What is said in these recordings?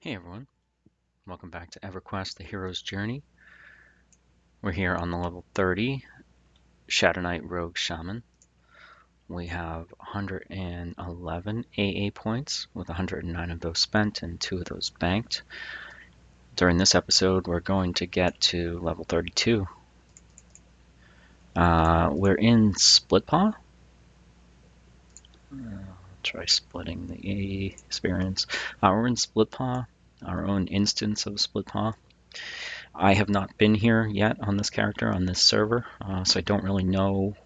Hey everyone, welcome back to EverQuest, the Hero's Journey. We're here on the level 30 Shadowknight Rogue Shaman. We have 111 AA points, with 109 of those spent and 2 of those banked. During this episode, we're going to get to level 32. We're in Splitpaw. Try splitting the experience. We're in Splitpaw, our own instance of Splitpaw. I have not been here yet on this character, on this server, so I don't really know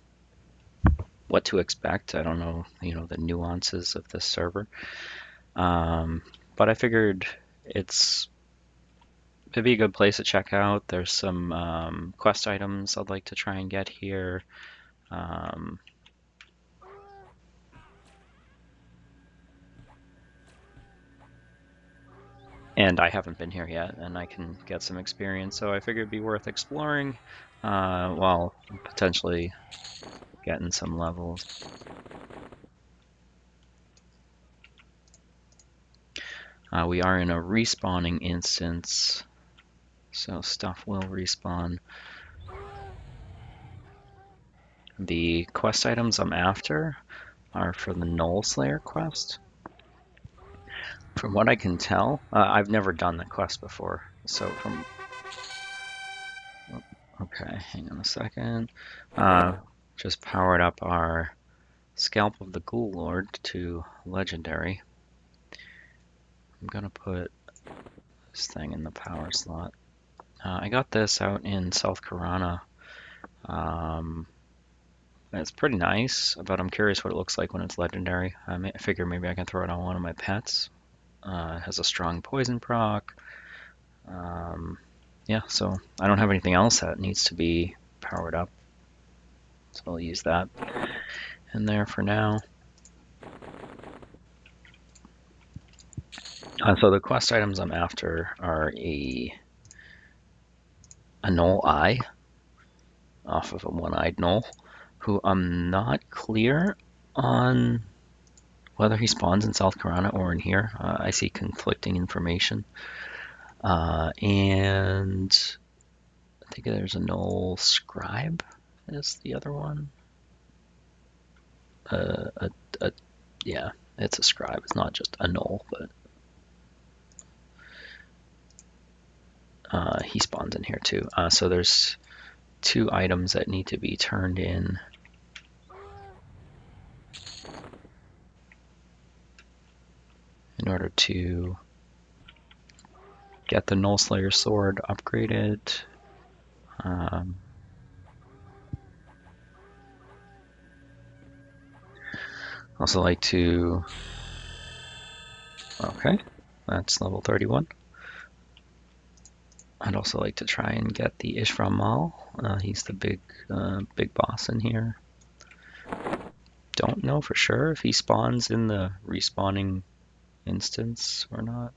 what to expect. I don't know, the nuances of this server. But I figured it'd be a good place to check out. There's some quest items I'd like to try and get here. And I haven't been here yet, and I can get some experience, so I figured it'd be worth exploring while potentially getting some levels. We are in a respawning instance, so stuff will respawn. The quest items I'm after are for the Knoll Slayer quest. From what I can tell, I've never done the quest before, so okay, hang on a second. Just powered up our Scalp of the Ghoul Lord to Legendary. I'm gonna put this thing in the power slot. I got this out in South Karana. It's pretty nice, but I'm curious what it looks like when it's legendary. I figure maybe I can throw it on one of my pets. It has a strong poison proc. Yeah, so I don't have anything else that needs to be powered up, so I'll use that in there for now. So the quest items I'm after are a Knoll Eye off of a one-eyed Knoll, who I'm not clear on whether he spawns in South Karana or in here. I see conflicting information. And I think there's a Knoll Scribe is the other one. Yeah, it's a Scribe. It's not just a Knoll, but he spawns in here too. So there's 2 items that need to be turned in. In order to get the Knoll Slayer sword upgraded. Also like to, okay, that's level 31. I'd also like to try and get the Ishram Mal. He's the big boss in here. Don't know for sure if he spawns in the respawning instance or not.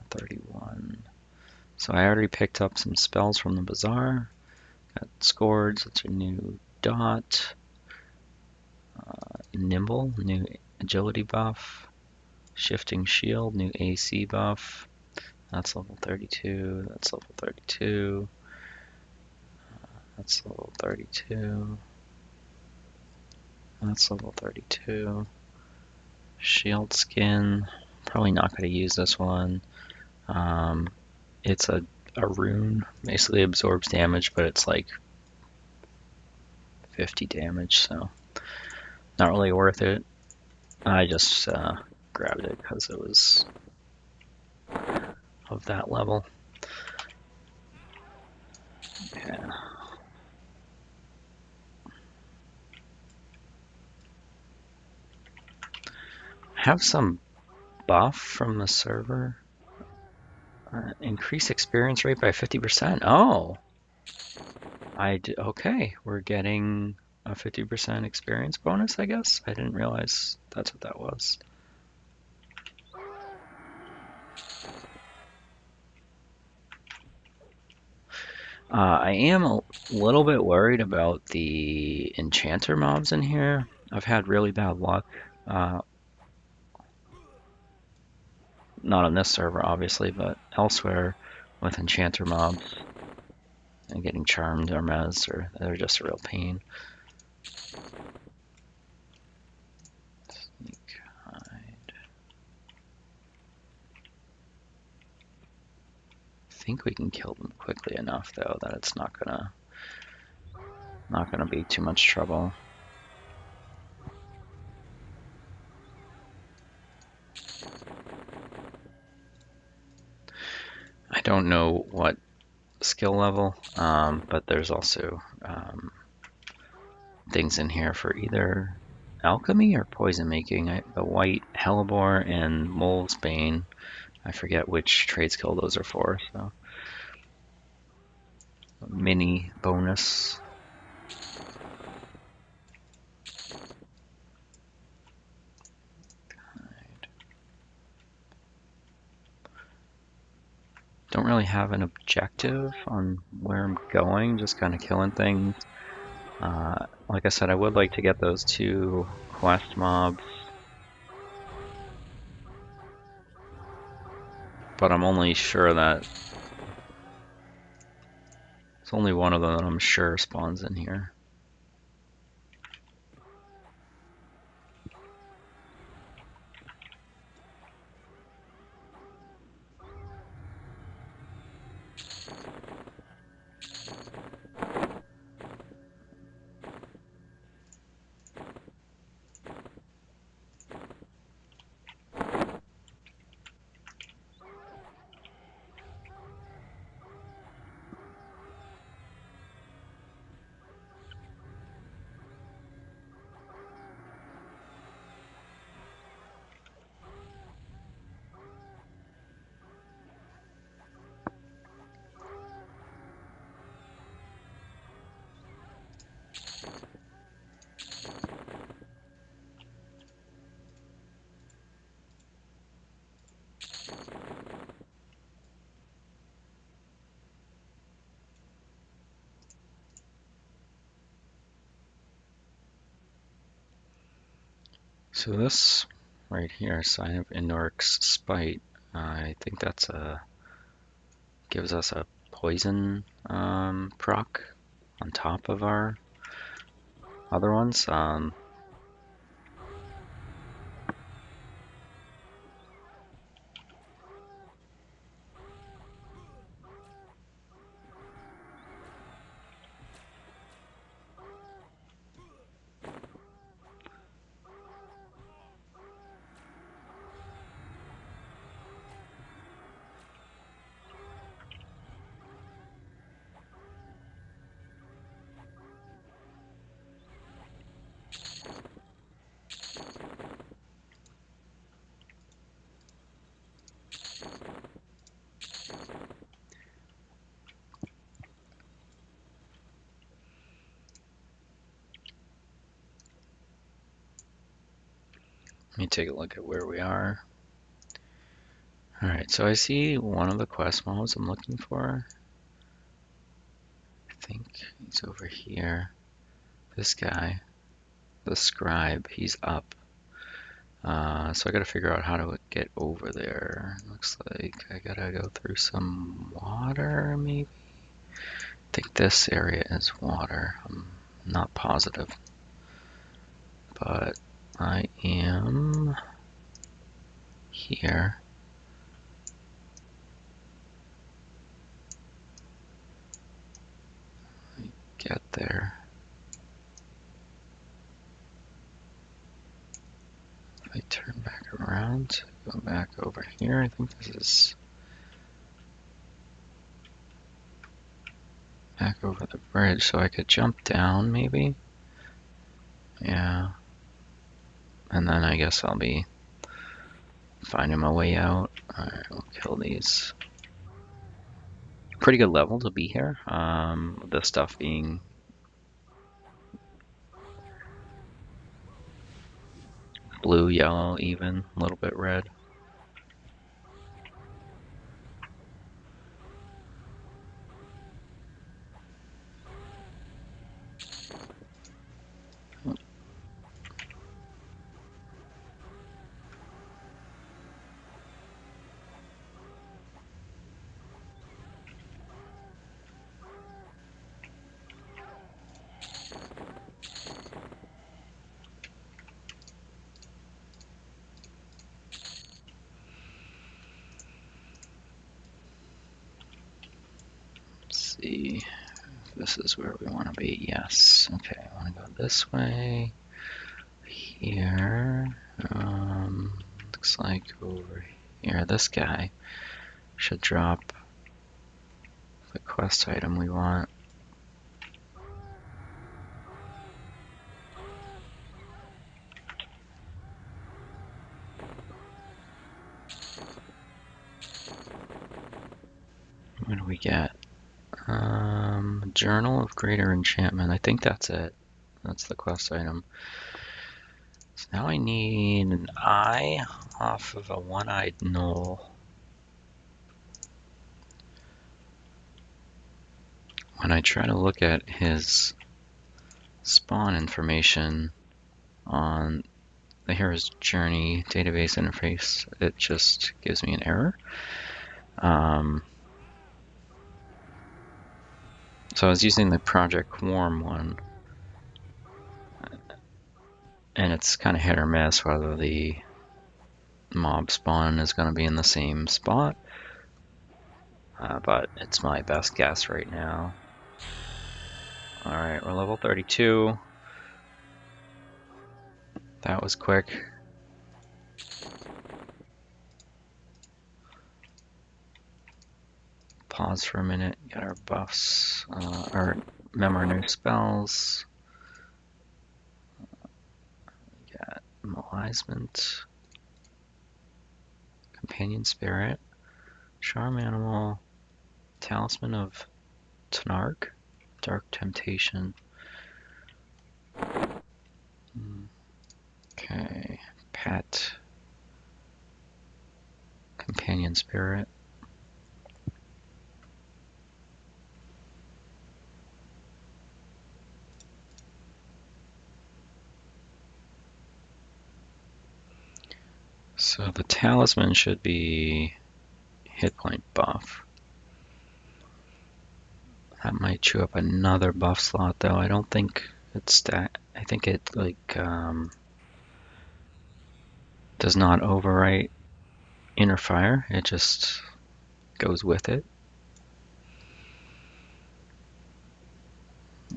31. So I already picked up some spells from the bazaar. Got Scourge, that's a new dot. Nimble, new agility buff. Shifting Shield, new AC buff. That's level 32. That's level 32. That's level 32. That's level 32. Shield Skin. Probably not going to use this one. It's a rune. Basically absorbs damage, but it's like 50 damage, so not really worth it. I just grabbed it because it was of that level. Yeah. Have some buff from the server. Increase experience rate by 50%. Oh, okay. We're getting a 50% experience bonus, I guess. I didn't realize that's what that was. I am a little bit worried about the enchanter mobs in here. I've had really bad luck. not on this server, obviously, but elsewhere with enchanter mobs and getting charmed or mez, or they're just a real pain. Sneak, hide. I think we can kill them quickly enough, though, that it's not gonna be too much trouble. I don't know what skill level, but there's also things in here for either alchemy or poison making. The white hellebore and mole's bane, I forget which trade skill those are for, so a mini bonus. Don't really have an objective on where I'm going, just kind of killing things. Like I said, I would like to get those 2 quest mobs, but I'm only sure that it's only one of them that I'm sure spawns in here. So this right here, Sign of Inorc's Spite, I think that's gives us a poison proc on top of our other ones. Let me take a look at where we are. Alright, so I see one of the quest mobs I'm looking for. I think he's over here. This guy, the scribe, he's up. So I gotta figure out how to get over there. Looks like I gotta go through some water, maybe? I think this area is water. I'm not positive. But I am here. Get there. If I turn back around, go back over here, I think this is back over the bridge, so I could jump down maybe. Yeah. And then I guess I'll be finding my way out. Alright, we'll kill these. Pretty good level to be here. The stuff being blue, yellow, even, a little bit red. see. This is where we want to be. Yes. Okay, I want to go this way. Here. Looks like over here, this guy should drop the quest item we want. What do we get? Journal of Greater Enchantment. I think that's it. That's the quest item. So now I need an eye off of a one-eyed gnoll. When I try to look at his spawn information on the hero's journey database interface, it just gives me an error. So I was using the Project Warm one, and it's kind of hit or miss whether the mob spawn is going to be in the same spot, but it's my best guess right now. Alright, we're level 32. That was quick. Pause for a minute, get our buffs, or remember new spells. Got Malizement, Companion Spirit, Charm Animal, Talisman of Tanark, Dark Temptation. Okay, Pet, Companion Spirit. So the Talisman should be hit point buff. That might chew up another buff slot though. I don't think it's that. I think it like does not overwrite Inner Fire. It just goes with it.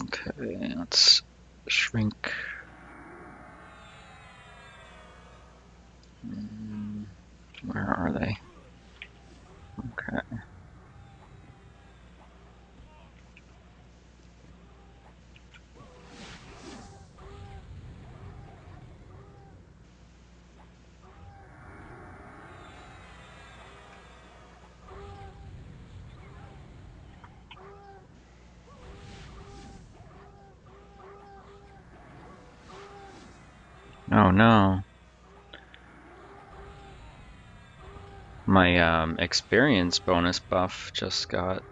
Okay, let's shrink. Where are they? Okay. Oh no. My experience bonus buff just got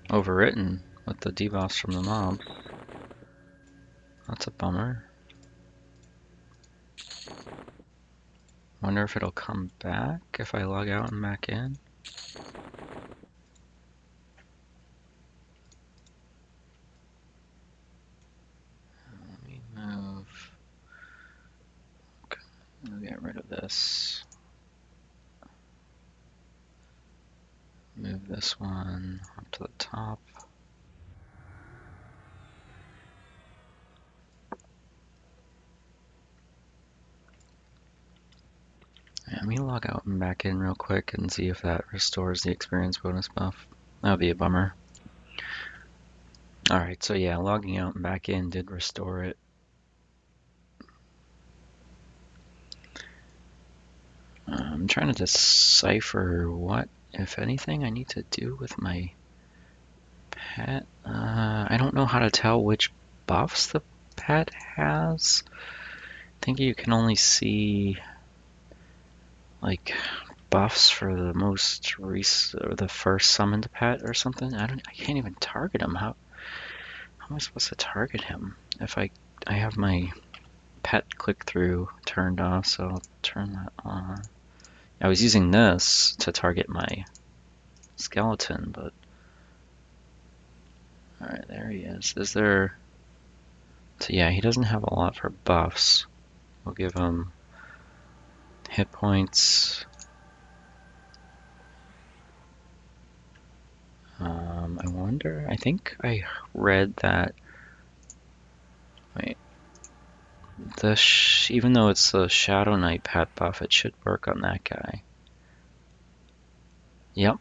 overwritten with the debuffs from the mob. That's a bummer. Wonder if it'll come back if I log out and back in. Let me move. Okay, I'll get rid of this. Move this one up to the top. Let me log out and back in real quick and see if that restores the experience bonus buff. That would be a bummer. Alright, so yeah, logging out and back in did restore it. I'm trying to decipher what, if anything, I need to do with my pet. I don't know how to tell which buffs the pet has. I think you can only see like buffs for the most recent or the first summoned pet or something. I can't even target him. How am I supposed to target him if I have my pet click through turned off? So I'll turn that on. I was using this to target my skeleton, but alright, there he is. Is there... So yeah, he doesn't have a lot for buffs. We'll give him hit points. wonder, I think I read that, wait, even though it's a Shadowknight pet buff, it should work on that guy. Yep,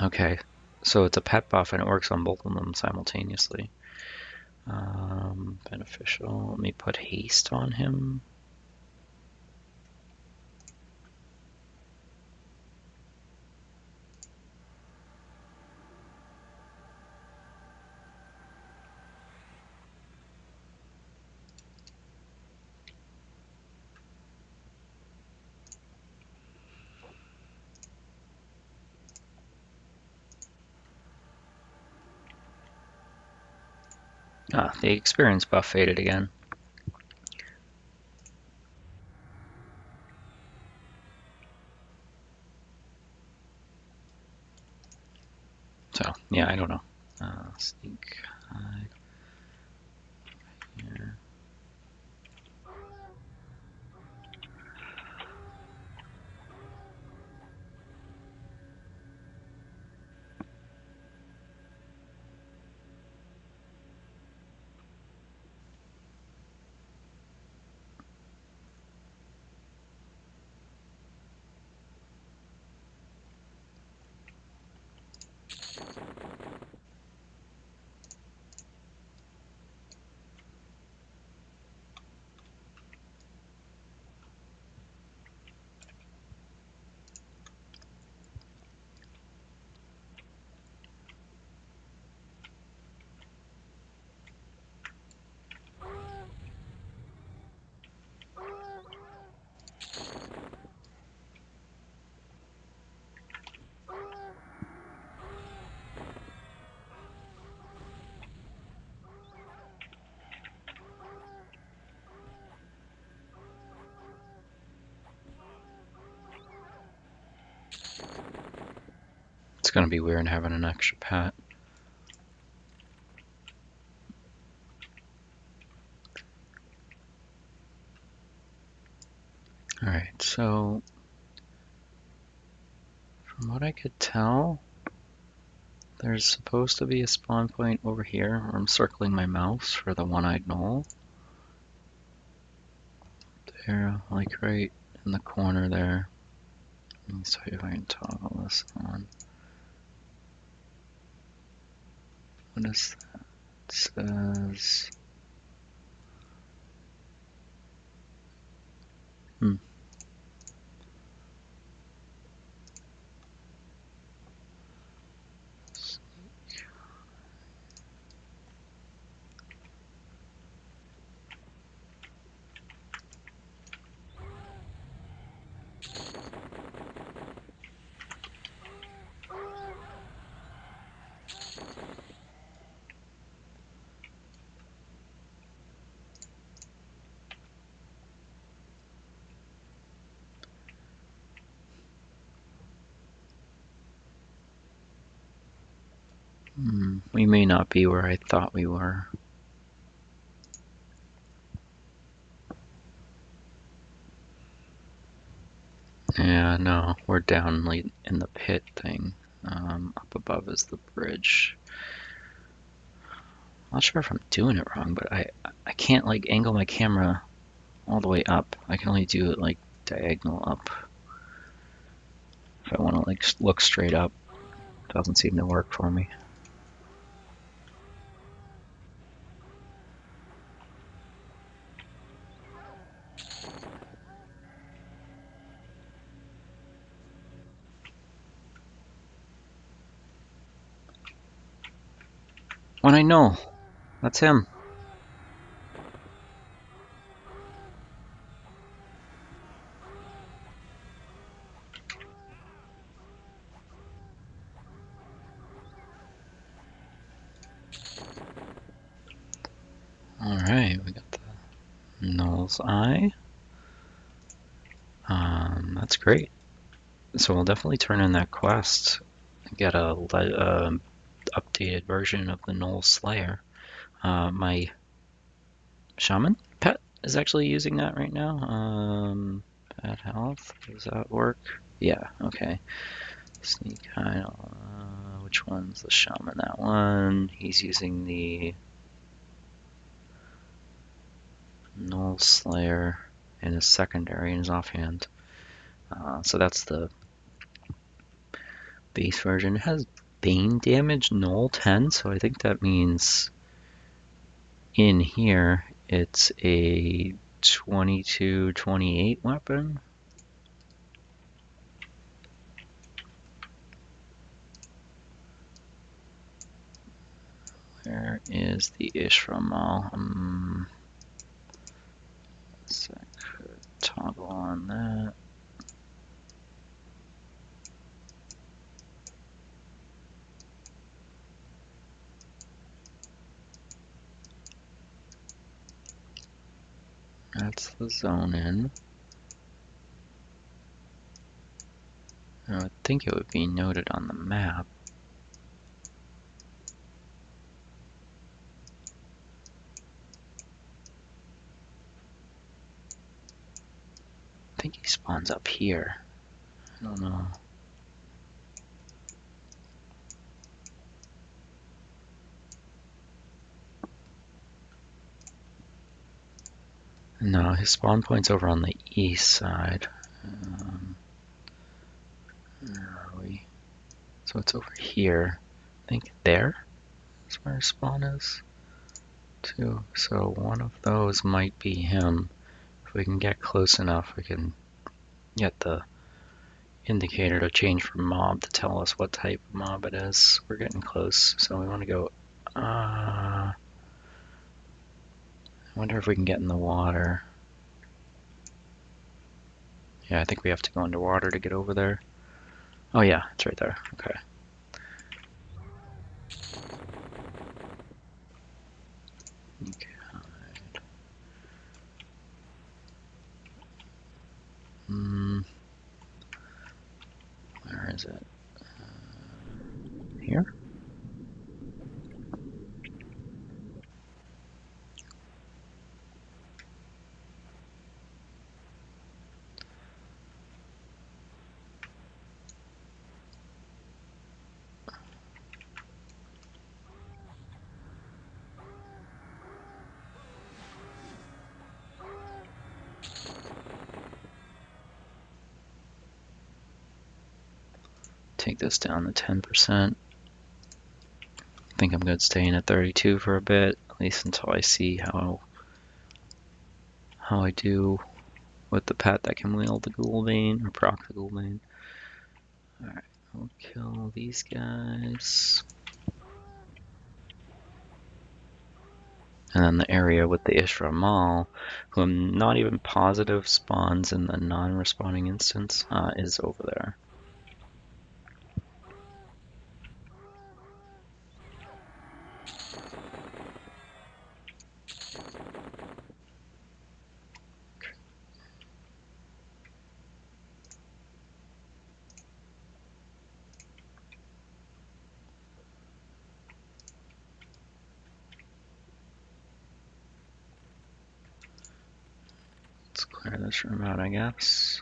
okay. So it's a pet buff and it works on both of them simultaneously. Beneficial, let me put haste on him. Ah, the experience buff faded again. So, yeah, I don't know. Sneak hide here. It's gonna be weird having an extra pet. Alright, so from what I could tell, there's supposed to be a spawn point over here where I'm circling my mouse for the one-eyed gnoll. There, like right in the corner there. Let me see if I can toggle this on. What is that? It says... we may not be where I thought we were. Yeah, no, we're down late in the pit thing. Up above is the bridge. Not sure if I'm doing it wrong, but I can't like angle my camera all the way up. I can only do it like diagonal up. If I want to like look straight up, it doesn't seem to work for me. When I know, that's him. Alright, we got the Null's Eye. That's great. So we'll definitely turn in that quest and get a updated version of the Null Slayer. My Shaman pet is actually using that right now. Bad health, does that work? Yeah, okay. Sneak hide, Which one's the Shaman? That one. He's using the Null Slayer in his secondary in his offhand. So that's the base version. It has Bane damage, Null 10, so I think that means in here it's a 22-28 weapon. Where is the Ishramal? So I could toggle on that. That's the zone in. I would think it would be noted on the map. I think he spawns up here. I don't know. No, his spawn point's over on the east side. Where are we? So it's over here. I think there is where his spawn is. Too. So one of those might be him. If we can get close enough, we can get the indicator to change from mob to tell us what type of mob it is. We're getting close, so we want to go. I wonder if we can get in the water. Yeah, I think we have to go underwater to get over there. Oh yeah, it's right there. Okay. Okay. Where is it? Here? Take this down to 10%. I think I'm good staying at 32 for a bit, at least until I see how I do with the pet that can wield the Ghoulbane or proc the Ghoulbane. Alright, we'll kill these guys. And then the area with the Ishramal, who I'm not even positive spawns in the non-respawning instance, is over there. Let's clear this room out, I guess.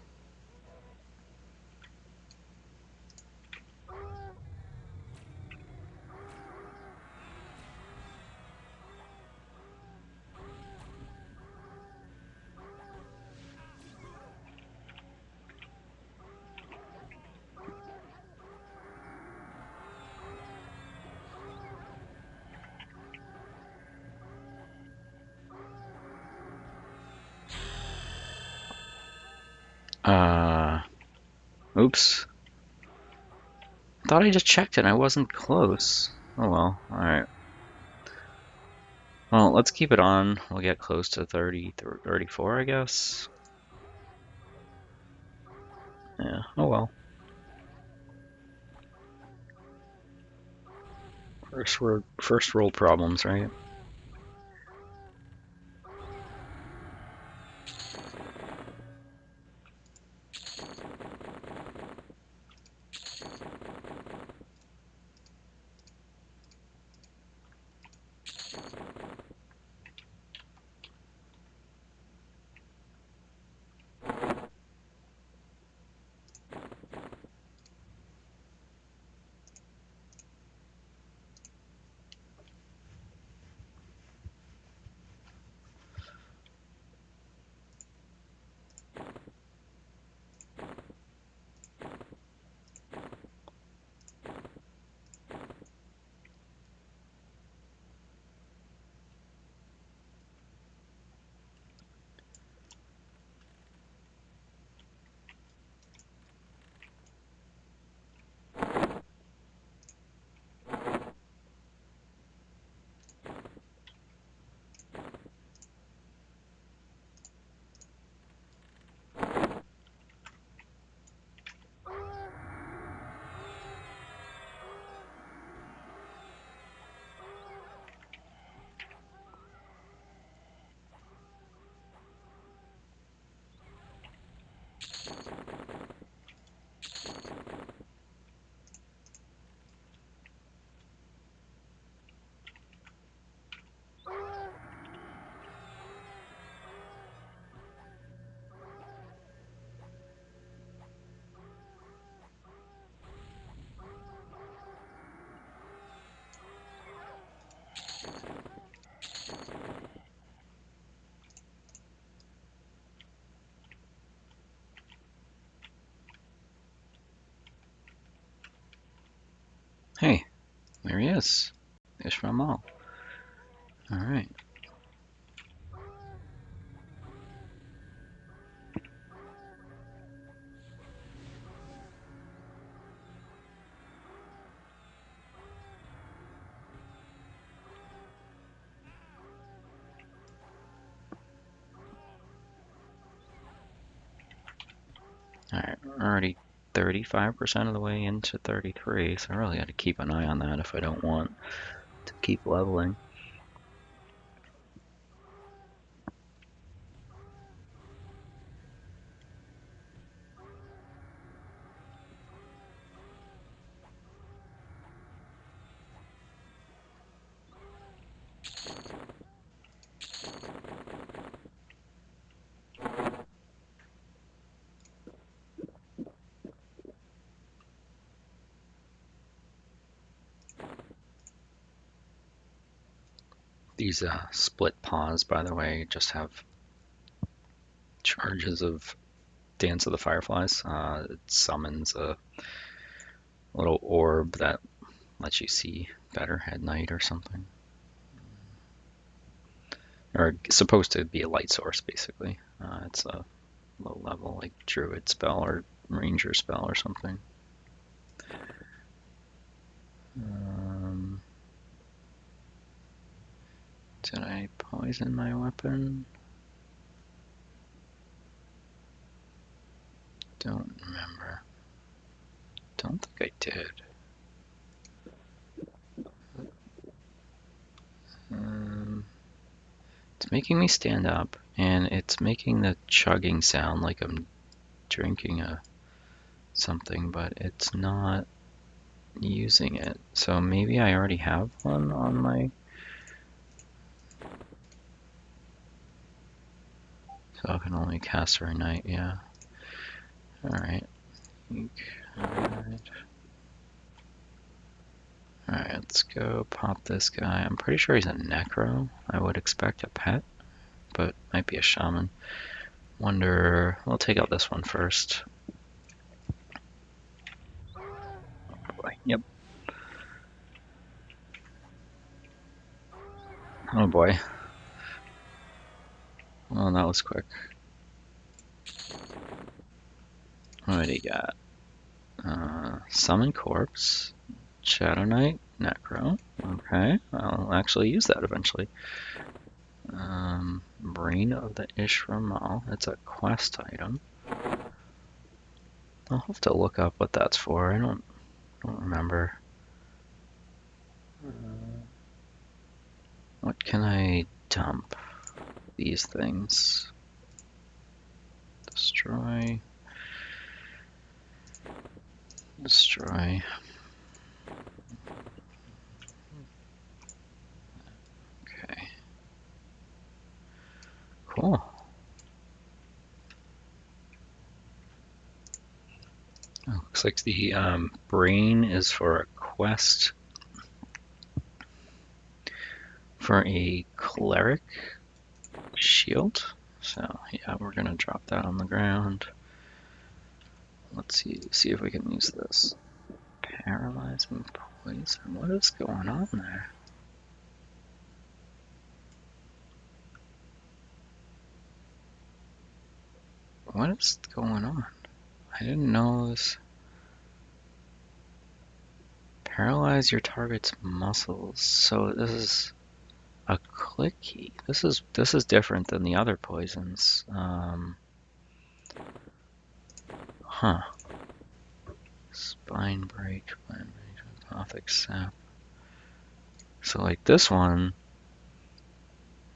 Oops. I thought I just checked it and I wasn't close. Oh well, alright. Well, let's keep it on. We'll get close to 30, 34, I guess. Yeah, oh well. First world problems, right? Hey, there he is. Ishmael. Alright. Alright, we're already 35% of the way into 33, so I really got to keep an eye on that if I don't want to keep leveling. These Splitpaws, by the way, just have charges of Dance of the Fireflies. It summons a little orb that lets you see better at night or something. Or supposed to be a light source, basically. It's a low level, like druid spell or ranger spell or something. Did I poison my weapon? Don't remember. Don't think I did. It's making me stand up, and it's making the chugging sound like I'm drinking something, but it's not using it. So maybe I already have one on my... So I can only cast her at night, yeah. Alright. Alright, let's go pop this guy. I'm pretty sure he's a necro. I would expect a pet, but might be a shaman. Wonder... We'll take out this one first. Yep. Oh boy. Well, that was quick. What do you got? Summon Corpse, Shadowknight, Necro. Okay, I'll actually use that eventually. Brain of the Ishramal. It's a quest item. I'll have to look up what that's for. I don't remember. What can I dump? These things. Destroy. Destroy. Okay. Cool. Oh, looks like the brain is for a quest for a cleric shield. So yeah, we're gonna drop that on the ground. Let's see if we can use this. Paralyzing poison. What is going on there? What is going on? I didn't know this. Paralyze your target's muscles. So this is a click key. This is different than the other poisons. Huh. Spine break, Gothic sap. So like this one,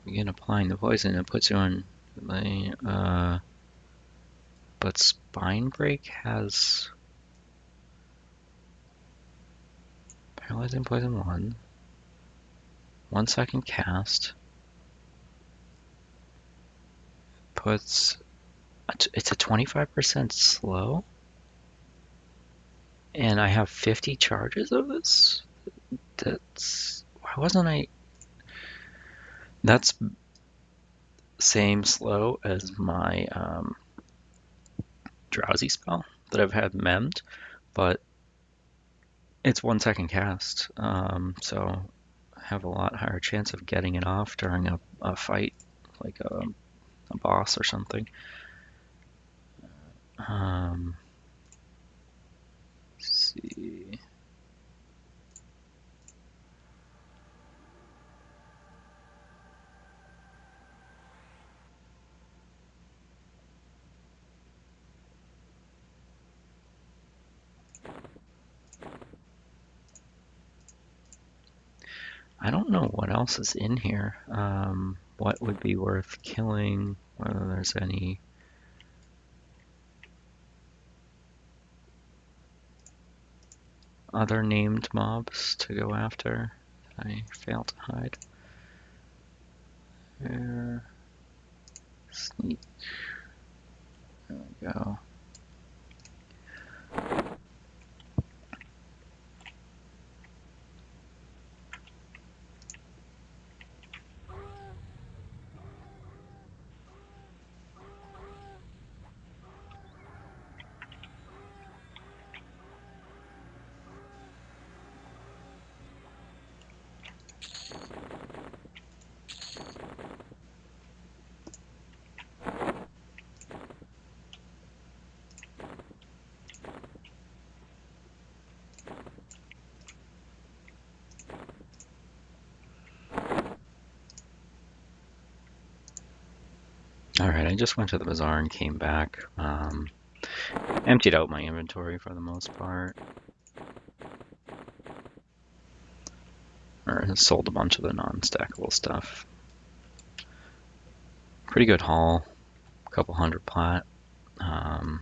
begin applying the poison, it puts you on but spine break has paralyzing poison 1 second cast, puts it's a 25% slow, and I have 50 charges of this. Why wasn't I? That's same slow as my drowsy spell that I've had memmed, but It's 1 second cast, so I have a lot higher chance of getting it off during a fight, like a boss or something. Let's see. I don't know what else is in here. What would be worth killing, whether there's any other named mobs to go after. I failed to hide. There. Sneak. There we go. Alright, I just went to the bazaar and came back. Emptied out my inventory for the most part. Or sold a bunch of the non-stackable stuff. Pretty good haul. A couple hundred plat. Let's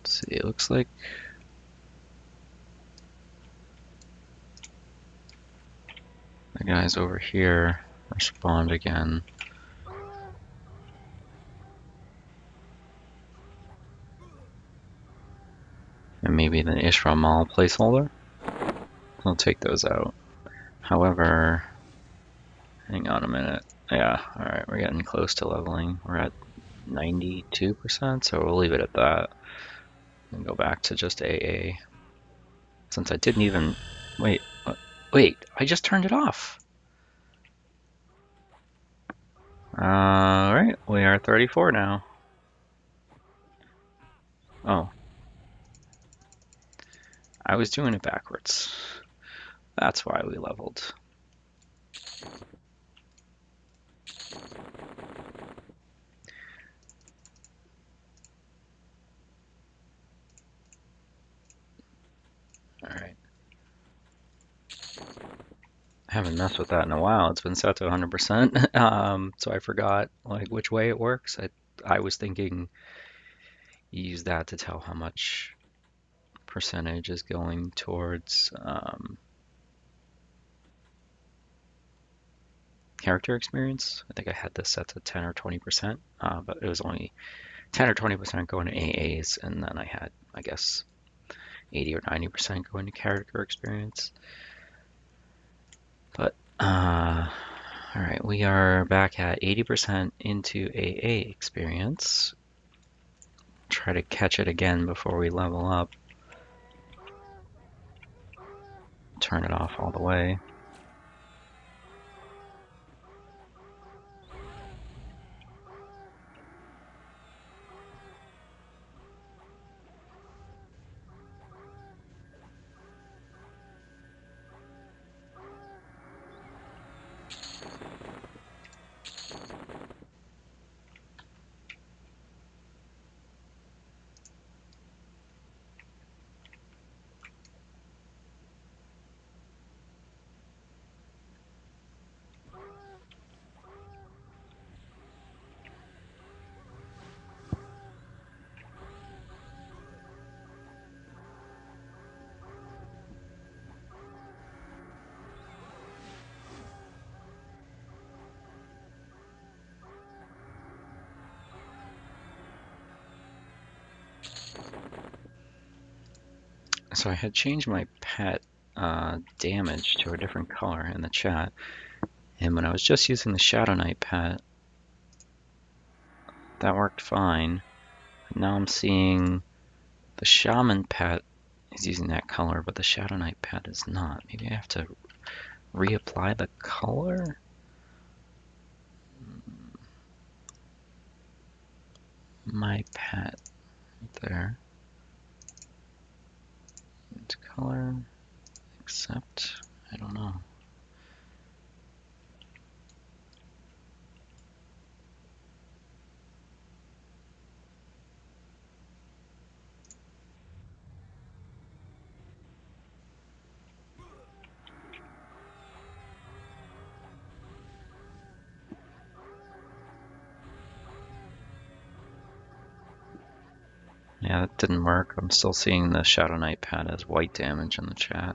see, it looks like the guys over here are spawned again. And maybe the Ishra Mall placeholder. I'll take those out. However, hang on a minute. Yeah, alright, we're getting close to leveling. We're at 92%, so we'll leave it at that. And go back to just AA. Since I didn't even... Wait, I just turned it off. Alright, we are 34 now. Oh. I was doing it backwards. That's why we leveled. Alright. I haven't messed with that in a while. It's been set to 100%. So I forgot like which way it works. I was thinking you use that to tell how much percentage is going towards character experience. I think I had this set to 10 or 20%, but it was only 10 or 20% going to AAs, and then I had, I guess, 80 or 90% going to character experience. But, alright, we are back at 80% into AA experience. Try to catch it again before we level up. Turn it off all the way. So I had changed my pet damage to a different color in the chat, and when I was just using the Shadowknight pet, That worked fine. Now I'm seeing the Shaman pet is using that color, but the Shadowknight pet is not. Maybe I have to reapply the color? My pet, right there. Into color, except, I don't know. Yeah, that didn't work. I'm still seeing the Shadowknight pad as white damage in the chat.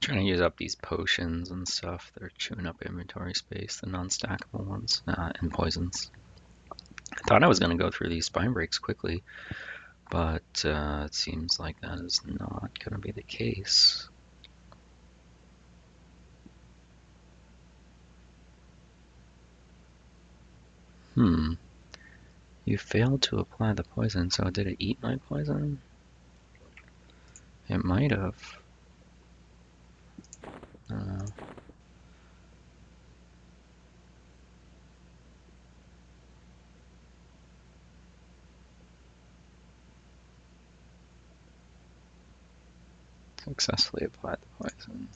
Trying to use up these potions and stuff that are chewing up inventory space, the non-stackable ones, and poisons. I thought I was going to go through these spine breaks quickly, but it seems like that is not going to be the case. You failed to apply the poison, so did it eat my poison? It might have. Successfully applied the poison.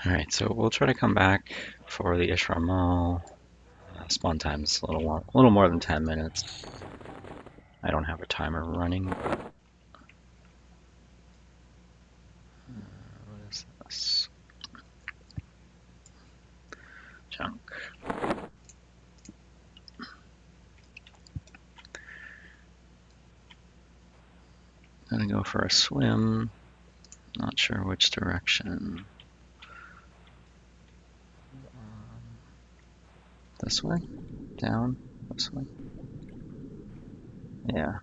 Alright, so we'll try to come back for the Ishramal. Spawn time is a little more than 10 minutes. I don't have a timer running. What is this? Junk. Gonna go for a swim. Not sure which direction. This way? Down? This way? Yeah.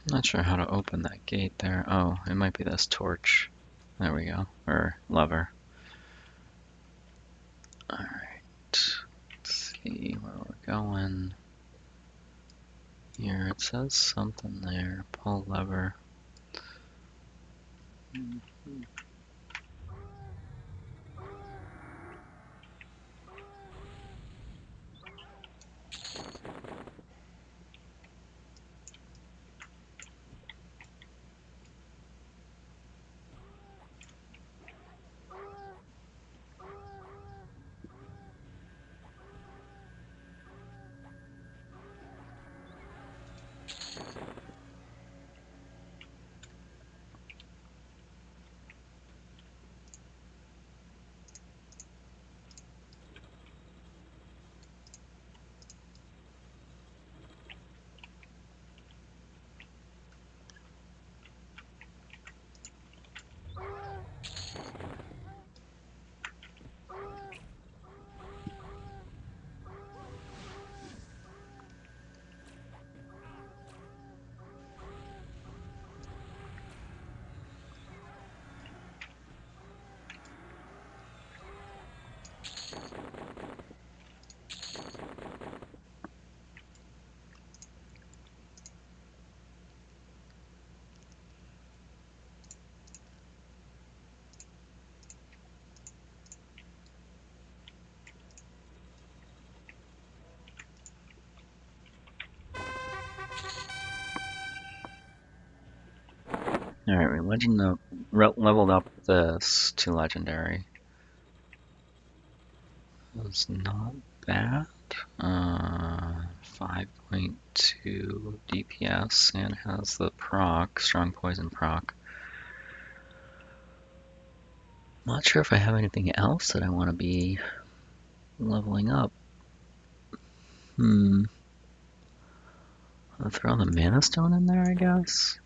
Not sure how to open that gate there. Oh, it might be this torch. There we go. Or lever. Alright. Let's see where we're going. Here it says something there. Pull lever. Alright, we leveled up this to legendary. It's not bad. 5.2 DPS and has the proc, strong poison proc. Not sure if I have anything else that I want to be leveling up. I'll throw the mana stone in there, I guess.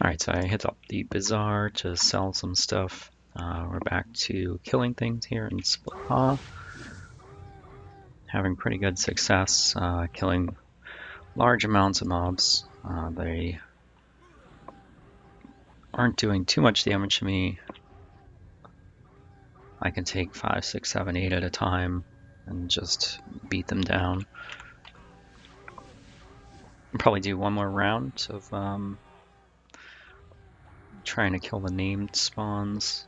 Alright, so I hit up the bazaar to sell some stuff. We're back to killing things here in Splitpaw. Having pretty good success killing large amounts of mobs. They aren't doing too much damage to me. I can take 5, 6, 7, 8 at a time and just beat them down. I'll probably do one more round of trying to kill the named spawns.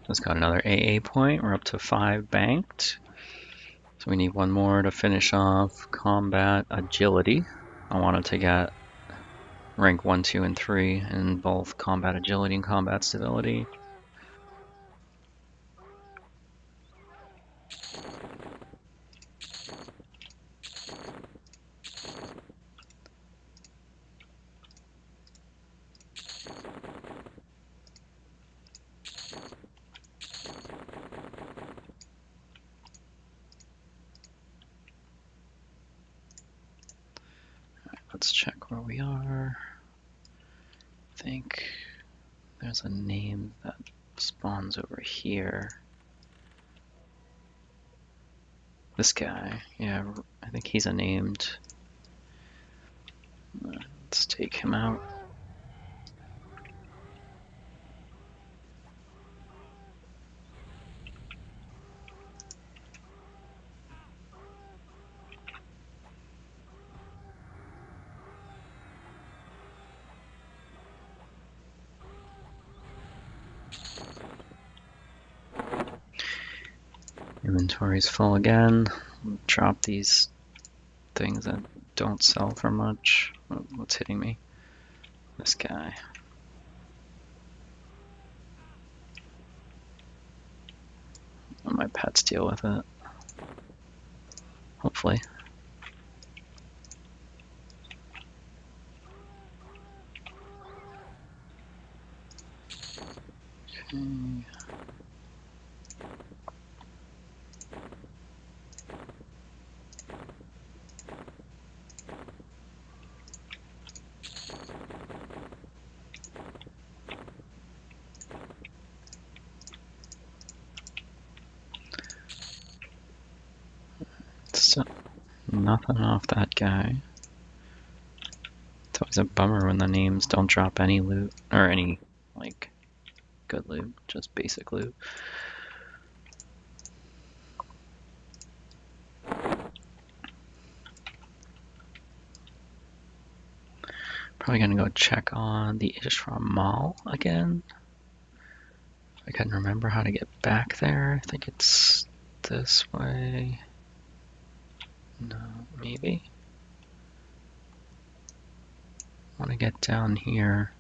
Just got another AA point. We're up to 5 banked. So we need one more to finish off combat agility. I wanted to get rank 1, 2, and 3 in both combat agility and combat stability. Let's check where we are. I think there's a name that spawns over here. This guy, yeah, I think he's a named. Let's take him out. Inventory's full again. Drop these things that don't sell for much. What's hitting me? This guy. Let my pets deal with it. Hopefully. Okay. So, nothing off that guy. It's always a bummer when the names don't drop any loot, or any, like, good loot, just basic loot. Probably gonna go check on the Ishram Mall again. I couldn't remember how to get back there. I think it's this way. No, maybe. I want to get down here.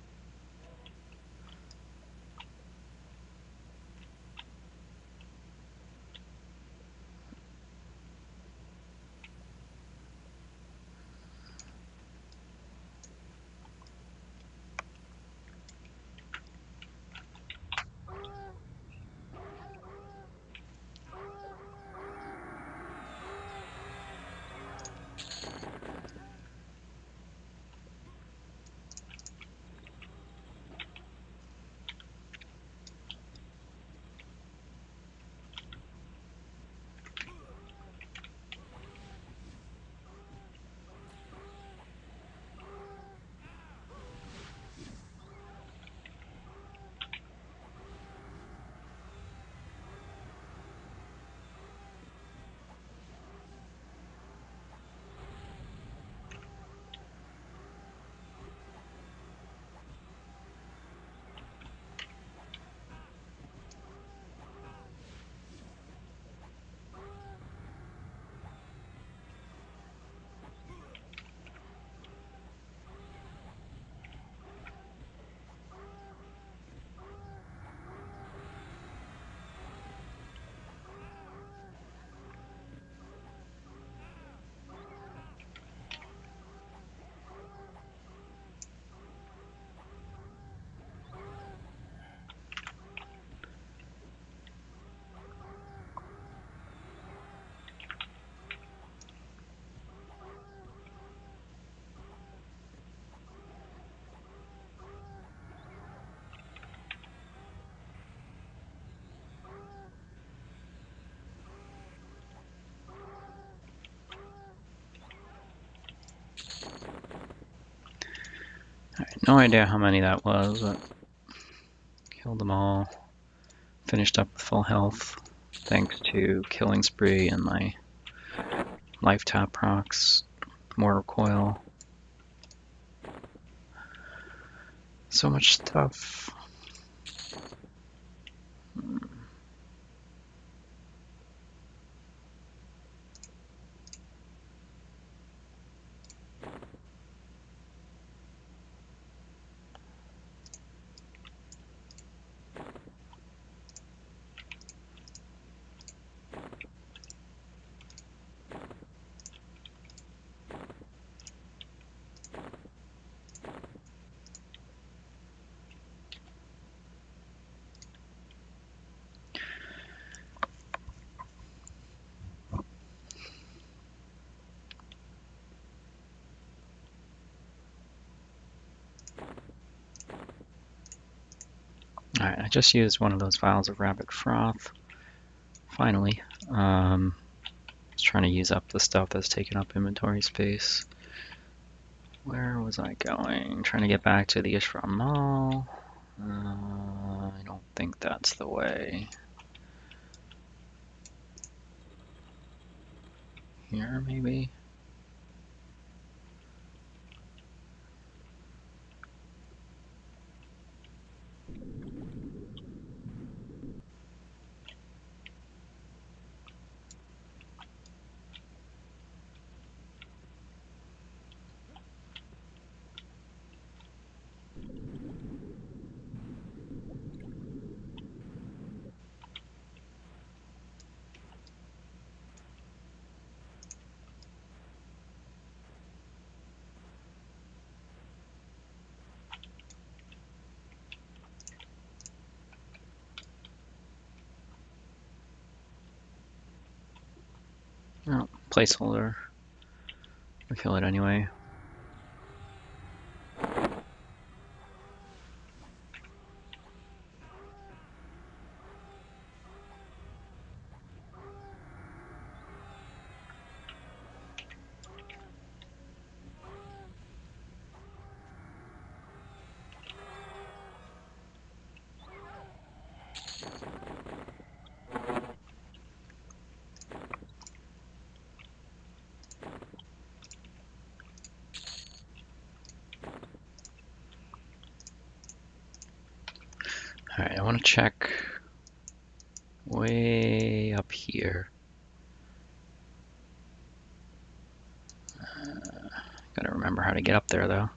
No idea how many that was, but killed them all. Finished up with full health, thanks to Killing Spree and my life tap procs, mortar coil. So much stuff. Alright, I just used one of those vials of rabbit froth. Finally. Just trying to use up the stuff that's taking up inventory space. Where was I going? Trying to get back to the Ishram Mall. I don't think that's the way. Here, maybe? Oh, placeholder. I'll kill it anyway. Alright, I want to check way up here. Gotta remember how to get up there though.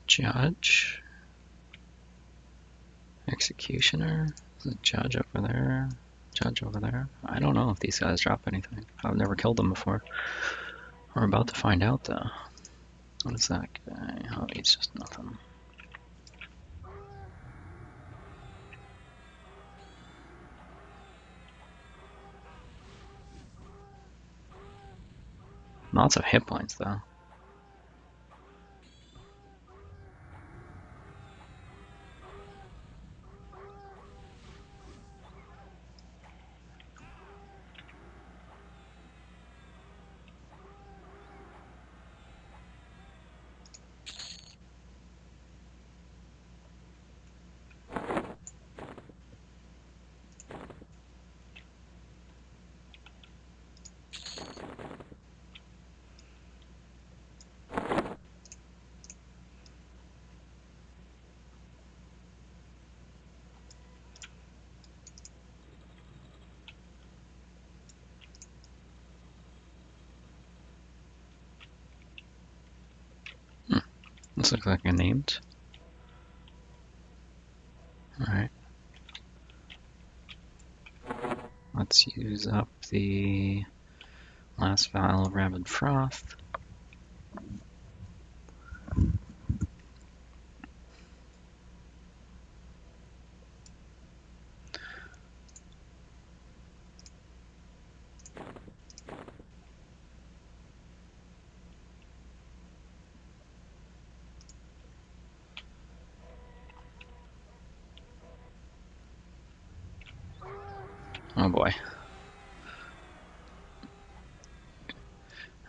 Judge. Executioner. There's a judge over there. Judge over there. I don't know if these guys drop anything. I've never killed them before. We're about to find out though. What is that guy? Oh, he's just nothing. Lots of hit points though. This looks like a named. Alright. Let's use up the last vial of Rabid Froth. Oh boy.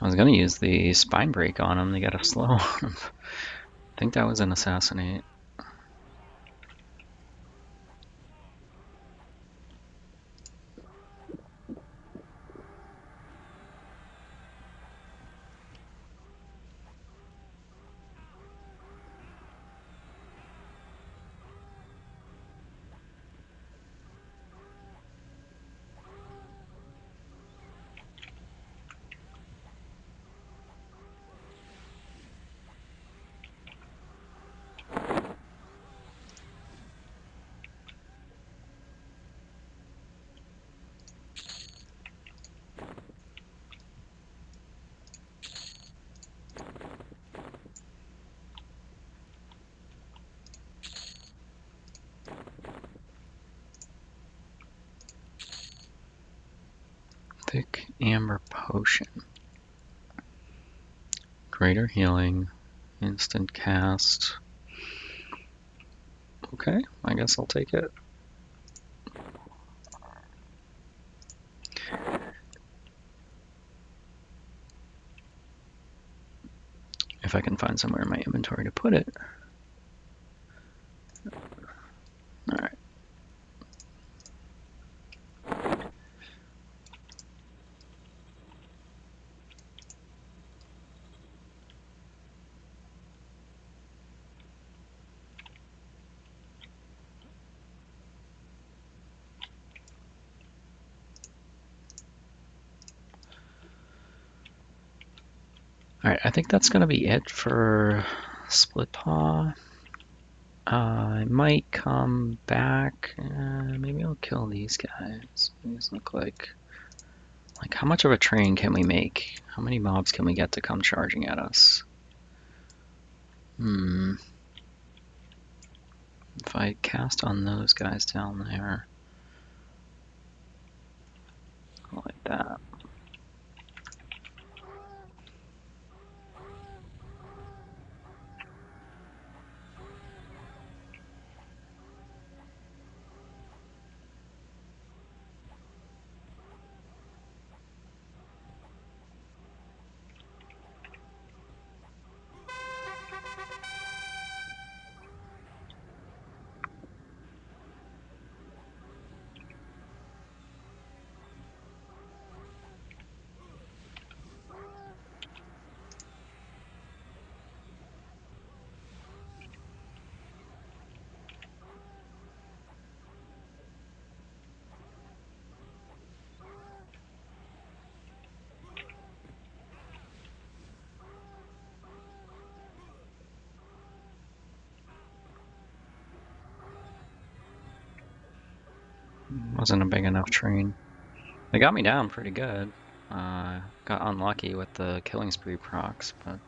I was gonna use the spine break on him to get a slow on him. I think that was an assassinate. Thick Amber Potion. Greater healing. Instant cast. Okay, I guess I'll take it. If I can find somewhere in my inventory to put it. Alright. Alright, I think that's going to be it for Splitpaw. I might come back. Maybe I'll kill these guys. These look like how much of a train can we make? How many mobs can we get to come charging at us? If I cast on those guys down there, like that. Wasn't a big enough train. They got me down pretty good. Got unlucky with the killing spree procs, but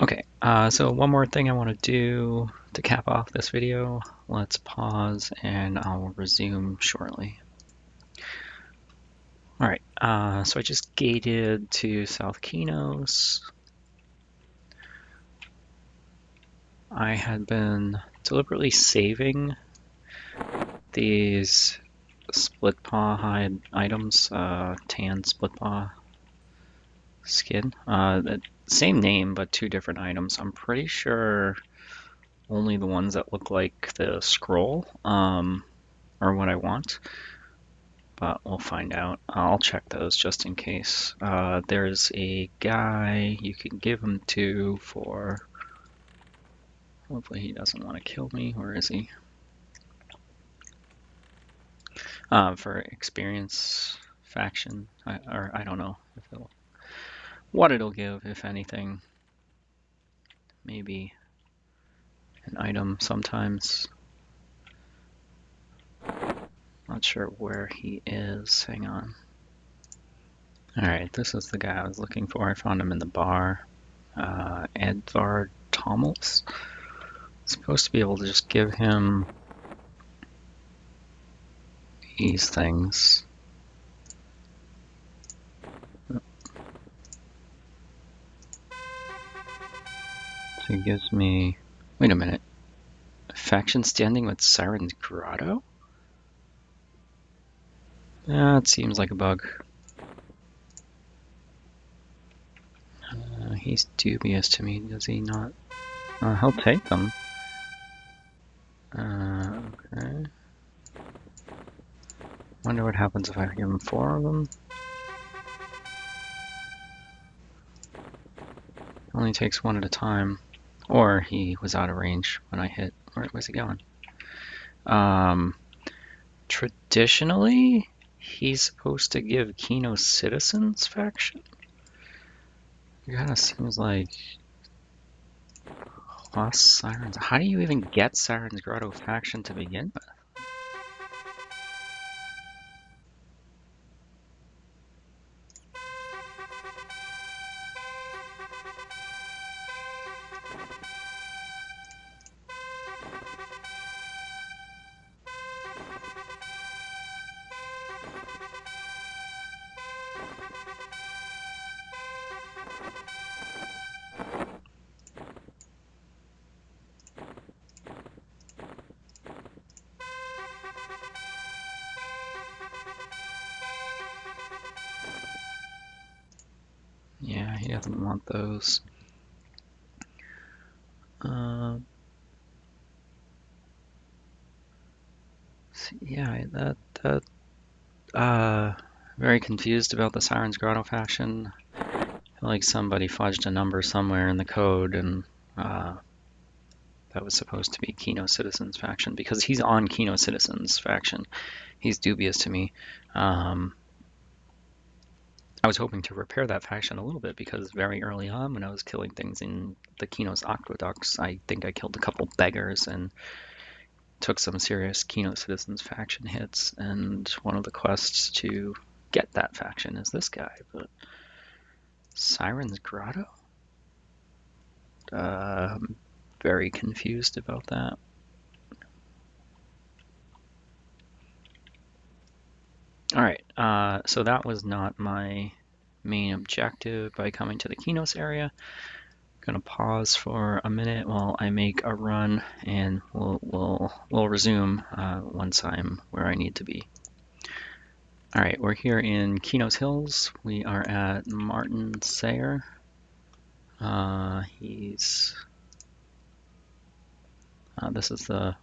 okay. So one more thing I want to do to cap off this video. Let's pause and I'll resume shortly. All right, so I just gated to South Kinos. I had been deliberately saving these Splitpaw hide items, tan Splitpaw skin. Same name, but two different items. I'm pretty sure only the ones that look like the scroll are what I want, but we'll find out. I'll check those just in case. There's a guy you can give them to for... Hopefully he doesn't want to kill me. Where is he? For experience faction, or I don't know if it'll, what it'll give, if anything. Maybe an item sometimes. Not sure where he is. Hang on. Alright, this is the guy I was looking for. I found him in the bar. Edvard Tommels. Supposed to be able to just give him these things. So he gives me... Wait a minute. Faction standing with Siren's Grotto? It seems like a bug. He's dubious to me, does he not? He'll take them. Okay. Wonder what happens if I give him 4 of them. Only takes 1 at a time. Or he was out of range when I hit. Where was he going? Traditionally, he's supposed to give Kino Citizens faction. It kind of seems like lost Sirens. How do you even get Siren's Grotto faction to begin with? Yeah, he doesn't want those. Yeah, very confused about the Siren's Grotto faction. I feel like somebody fudged a number somewhere in the code, and that was supposed to be Kino Citizens faction, because he's on Kino Citizens faction. He's dubious to me. I was hoping to repair that faction a little bit, because very early on when I was killing things in the Kino's Aqueducts, I think I killed a couple beggars and took some serious Kino Citizens faction hits, and one of the quests to get that faction is this guy, but Siren's Grotto? I'm very confused about that. Alright, so that was not my main objective by coming to the Kinos area. I'm gonna pause for a minute while I make a run, and we'll resume once I'm where I need to be. All right, we're here in Keno's Hills. We are at Martin Sayer. This is the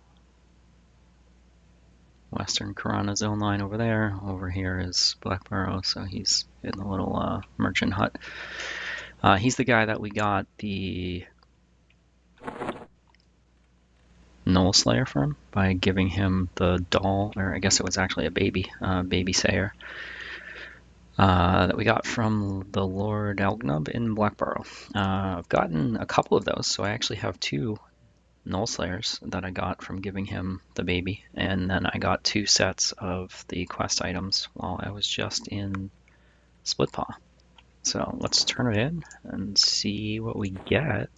Western Karana zone line over there. Over here is Blackburrow, so he's in the little merchant hut. He's the guy that we got the Knoll Slayer from by giving him the doll, or I guess it was actually a baby Sayer, that we got from the Lord Elgnub in Blackburrow. I've gotten a couple of those, so I actually have two Knoll Slayers that I got from giving him the baby, and then I got 2 sets of the quest items while I was just in Splitpaw. So let's turn it in and see what we get.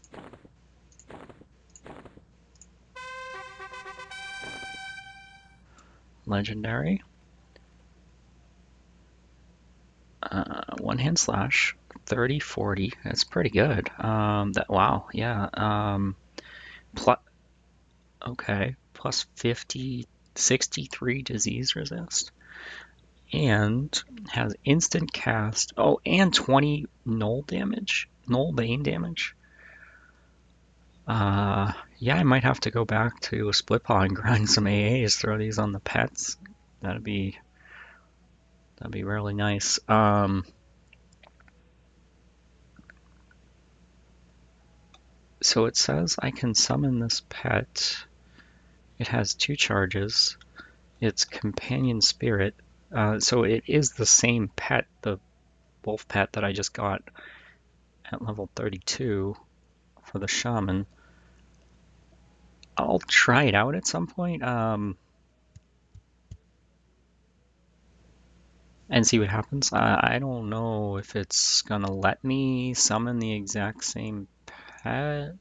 Legendary. One hand slash, 30, 40. That's pretty good. Wow, yeah. Plus, okay, plus 50, 63 disease resist, and has instant cast. Oh, and 20 null bane damage. Yeah, I might have to go back to a Splitpaw and grind some AAs. Throw these on the pets. That'd be really nice. So it says I can summon this pet. It has 2 charges. It's companion spirit. So it is the same pet, the wolf pet that I just got at level 32 for the shaman. I'll try it out at some point and see what happens. I don't know if it's gonna let me summon the exact same pet.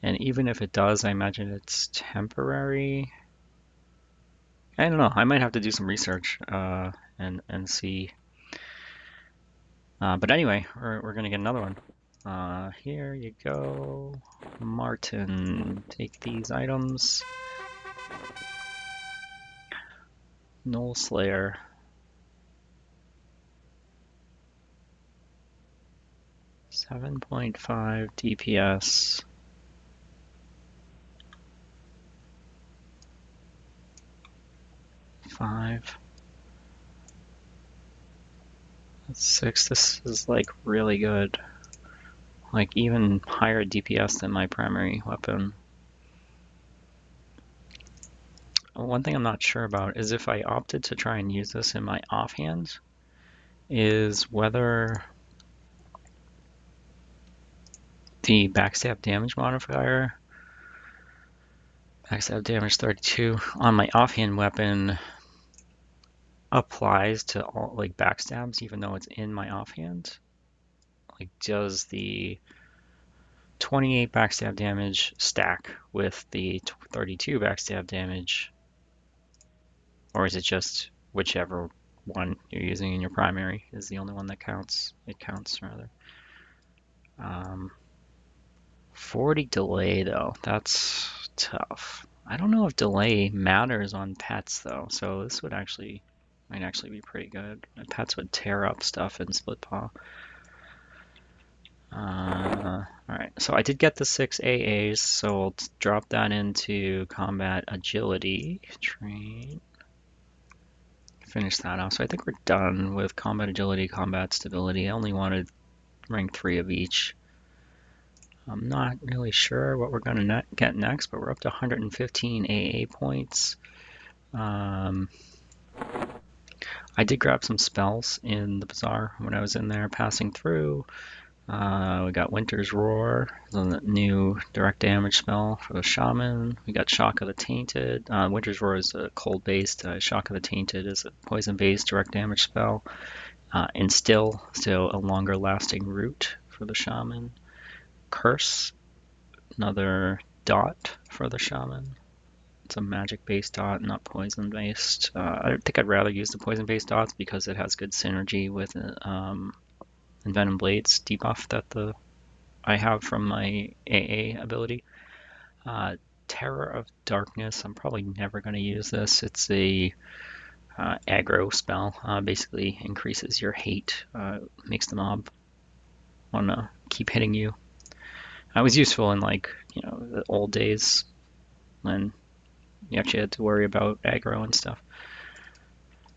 And even if it does, I imagine it's temporary. I don't know. I might have to do some research and see. But anyway, we're gonna get another one. Here you go, Martin. Take these items. Knoll Slayer. 7.5 DPS. 5. That's 6. This is like really good. Like even higher DPS than my primary weapon. One thing I'm not sure about is if I opted to try and use this in my offhand, is whether the backstab damage modifier, backstab damage 32, on my offhand weapon applies to all like backstabs even though it's in my offhand. Like, does the 28 backstab damage stack with the 32 backstab damage, or is it just whichever one you're using in your primary is the only one that counts? It counts rather. 40 delay though, that's tough. I don't know if delay matters on pets though, so this might actually be pretty good. My pets would tear up stuff in Splitpaw. Alright, so I did get the 6 AAs, so we'll drop that into combat agility. Train. Finish that off. So I think we're done with combat agility, combat stability. I only wanted rank 3 of each. I'm not really sure what we're going to get next, but we're up to 115 AA points. I did grab some spells in the bazaar when I was in there passing through. We got Winter's Roar, the new direct damage spell for the Shaman. We got Shock of the Tainted. Winter's Roar is a cold-based. Shock of the Tainted is a poison-based direct damage spell. Instill, so a longer-lasting root for the Shaman. Curse, another dot for the Shaman. It's a magic-based dot, not poison-based. I think I'd rather use the poison-based dots because it has good synergy with Venom Blades debuff that I have from my AA ability. Terror of Darkness, I'm probably never going to use this. It's a aggro spell. Basically increases your hate, makes the mob want to keep hitting you. It was useful in like, the old days when you actually had to worry about aggro and stuff.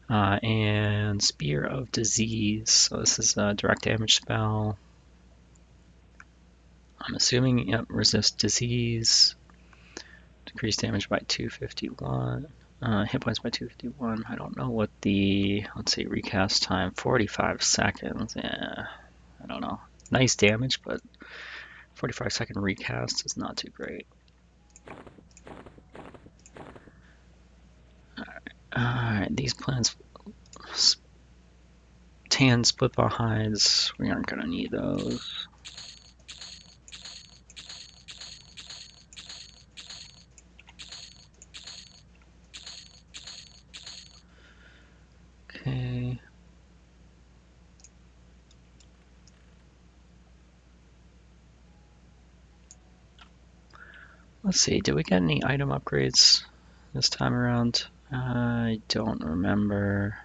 And Spear of Disease. So this is a direct damage spell. I'm assuming, yep, resist disease. Decrease damage by 251. Hit points by 251. I don't know what the, let's see, recast time, 45 seconds. Yeah, I don't know. Nice damage, but 45-second recast is not too great. Alright, these plants, tan Splitpaw hides, we aren't going to need those. Okay. Let's see, did we get any item upgrades this time around? I don't remember.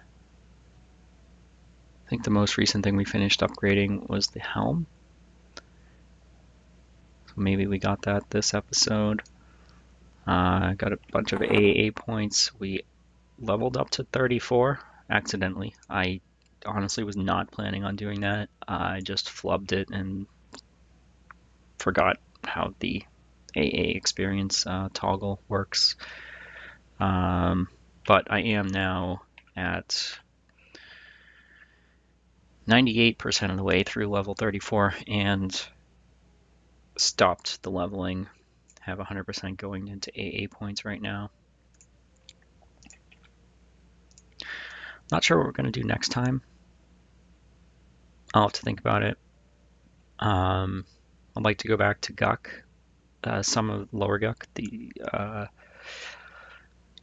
I think the most recent thing we finished upgrading was the helm. So maybe we got that this episode. Got a bunch of AA points. We leveled up to 34 accidentally. I honestly was not planning on doing that. I just flubbed it and forgot how the AA experience toggle works. But I am now at 98% of the way through level 34 and stopped the leveling. Have 100% going into AA points right now. Not sure what we're going to do next time. I'll have to think about it. I'd like to go back to Guk, some of Lower Guk, the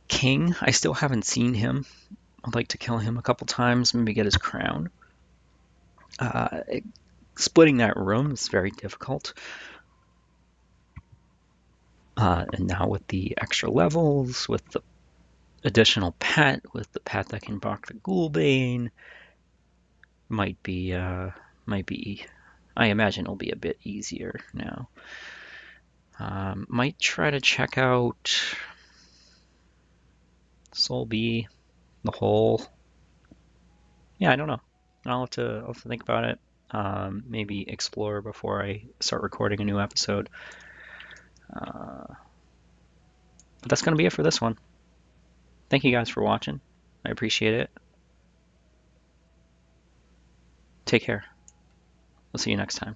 king. I still haven't seen him. I'd like to kill him a couple times, maybe get his crown. Splitting that room is very difficult. And now with the extra levels, with the additional pet, with the pet that can block the Ghoulbane, might be, I imagine it'll be a bit easier now. Might try to check out Soul B, the Hole. Yeah, I don't know. I'll have to think about it. Maybe explore before I start recording a new episode. But that's going to be it for this one. Thank you guys for watching. I appreciate it. Take care. We'll see you next time.